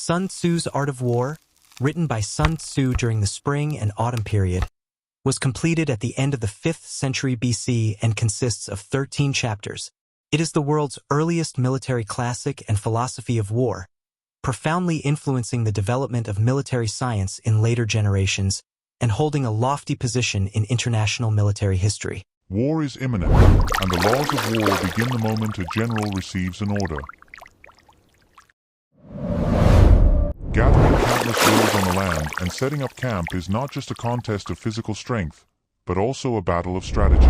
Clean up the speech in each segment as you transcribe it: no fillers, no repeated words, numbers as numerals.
Sun Tzu's Art of War, written by Sun Tzu during the spring and autumn period, was completed at the end of the 5th century BC and consists of 13 chapters. It is the world's earliest military classic and philosophy of war, profoundly influencing the development of military science in later generations and holding a lofty position in international military history. War is imminent, and the laws of war begin the moment a general receives an order. Gathering countless warriors on the land and setting up camp is not just a contest of physical strength, but also a battle of strategy.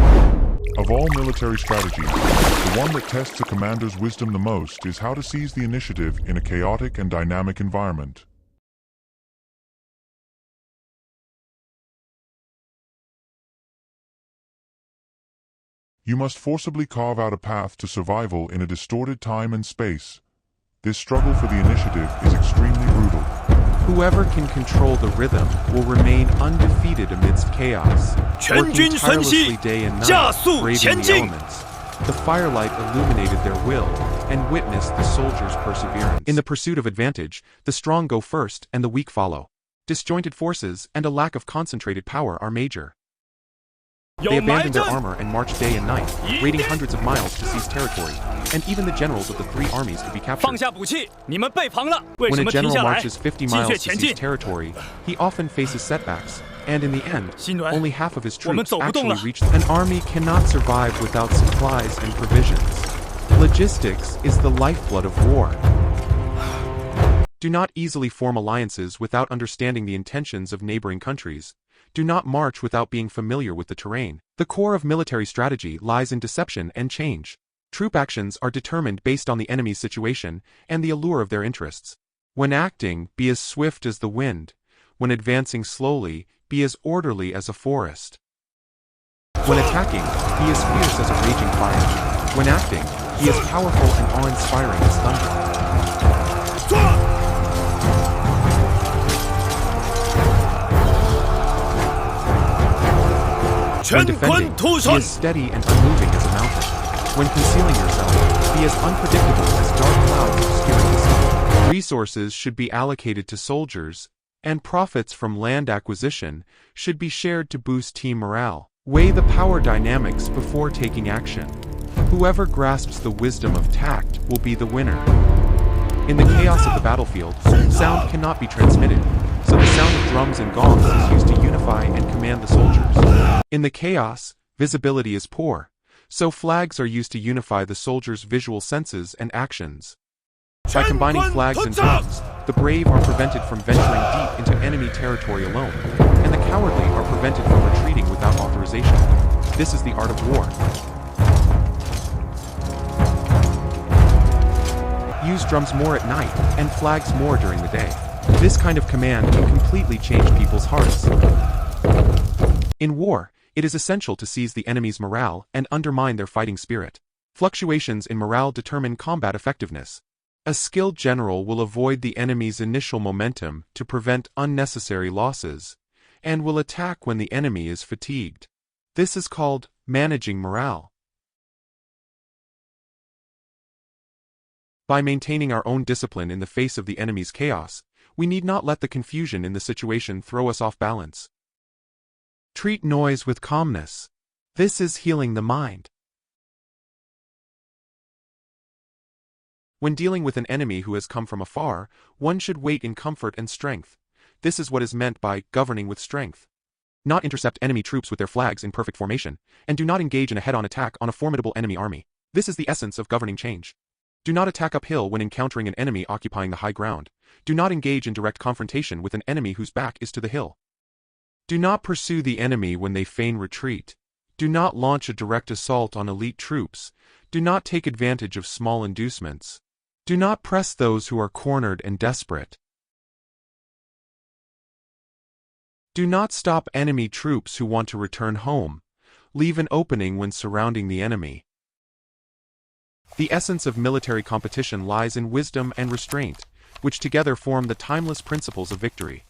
Of all military strategies, the one that tests a commander's wisdom the most is how to seize the initiative in a chaotic and dynamic environment. You must forcibly carve out a path to survival in a distorted time and space. This struggle for the initiative is extremely brutal. Whoever can control the rhythm will remain undefeated amidst chaos, working tirelessly day and night, braving the elements. The firelight illuminated their will and witnessed the soldiers' perseverance. In the pursuit of advantage, the strong go first and the weak follow. Disjointed forces and a lack of concentrated power are major. They abandoned their armor and marched day and night, raiding hundreds of miles to seize territory, and even the generals of the three armies could be captured. When a general marches 50 miles to seize territory, he often faces setbacks, and in the end, only half of his troops actually reach. An army cannot survive without supplies and provisions. Logistics is the lifeblood of war. Do not easily form alliances without understanding the intentions of neighboring countries. Do not march without being familiar with the terrain. The core of military strategy lies in deception and change. Troop actions are determined based on the enemy's situation and the allure of their interests. When acting, be as swift as the wind. When advancing slowly, be as orderly as a forest. When attacking, be as fierce as a raging fire. When acting, be as powerful and awe-inspiring as thunder. When defending, be as steady and unmoving as a mountain. When concealing yourself, be as unpredictable as dark clouds obscuring the sun. Resources should be allocated to soldiers, and profits from land acquisition should be shared to boost team morale. Weigh the power dynamics before taking action. Whoever grasps the wisdom of tact will be the winner. In the chaos of the battlefield, sound cannot be transmitted, so the sound of drums and gongs is used to unify and command the soldiers. In the chaos, visibility is poor, so flags are used to unify the soldiers' visual senses and actions. By combining flags and drums, the brave are prevented from venturing deep into enemy territory alone, and the cowardly are prevented from retreating without authorization. This is the art of war. Use drums more at night, and flags more during the day. This kind of command can completely change people's hearts. In war, it is essential to seize the enemy's morale and undermine their fighting spirit. Fluctuations in morale determine combat effectiveness. A skilled general will avoid the enemy's initial momentum to prevent unnecessary losses, and will attack when the enemy is fatigued. This is called managing morale. By maintaining our own discipline in the face of the enemy's chaos, we need not let the confusion in the situation throw us off balance. Treat noise with calmness. This is healing the mind. When dealing with an enemy who has come from afar, one should wait in comfort and strength. This is what is meant by governing with strength. Not intercept enemy troops with their flags in perfect formation, and do not engage in a head-on attack on a formidable enemy army. This is the essence of governing change. Do not attack uphill when encountering an enemy occupying the high ground. Do not engage in direct confrontation with an enemy whose back is to the hill. Do not pursue the enemy when they feign retreat. Do not launch a direct assault on elite troops. Do not take advantage of small inducements. Do not press those who are cornered and desperate. Do not stop enemy troops who want to return home. Leave an opening when surrounding the enemy. The essence of military competition lies in wisdom and restraint, which together form the timeless principles of victory.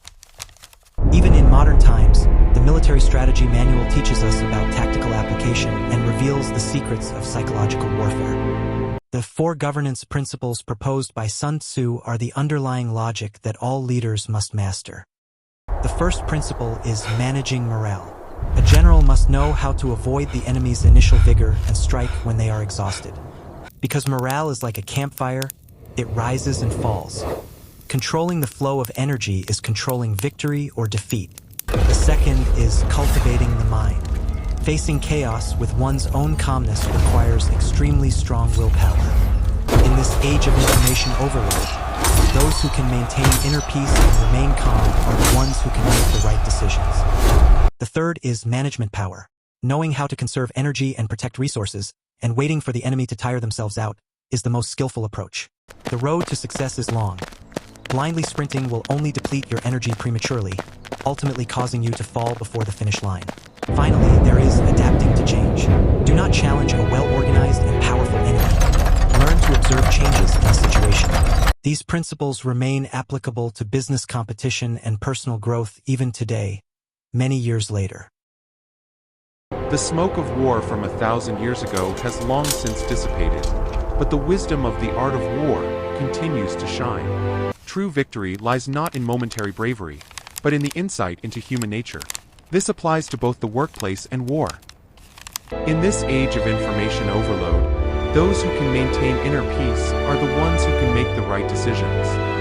Even in modern times, the military strategy manual teaches us about tactical application and reveals the secrets of psychological warfare. The four governance principles proposed by Sun Tzu are the underlying logic that all leaders must master. The first principle is managing morale. A general must know how to avoid the enemy's initial vigor and strike when they are exhausted. Because morale is like a campfire, it rises and falls. Controlling the flow of energy is controlling victory or defeat. The second is cultivating the mind. Facing chaos with one's own calmness requires extremely strong willpower. In this age of information overload, those who can maintain inner peace and remain calm are the ones who can make the right decisions. The third is management power. Knowing how to conserve energy and protect resources, and waiting for the enemy to tire themselves out, is the most skillful approach. The road to success is long. Blindly sprinting will only deplete your energy prematurely, ultimately causing you to fall before the finish line. Finally, there is adapting to change. Do not challenge a well-organized and powerful enemy. Learn to observe changes in a situation. These principles remain applicable to business competition and personal growth even today, many years later. The smoke of war from 1,000 years ago has long since dissipated, but the wisdom of the art of war continues to shine. True victory lies not in momentary bravery, but in the insight into human nature. This applies to both the workplace and war. In this age of information overload, those who can maintain inner peace are the ones who can make the right decisions.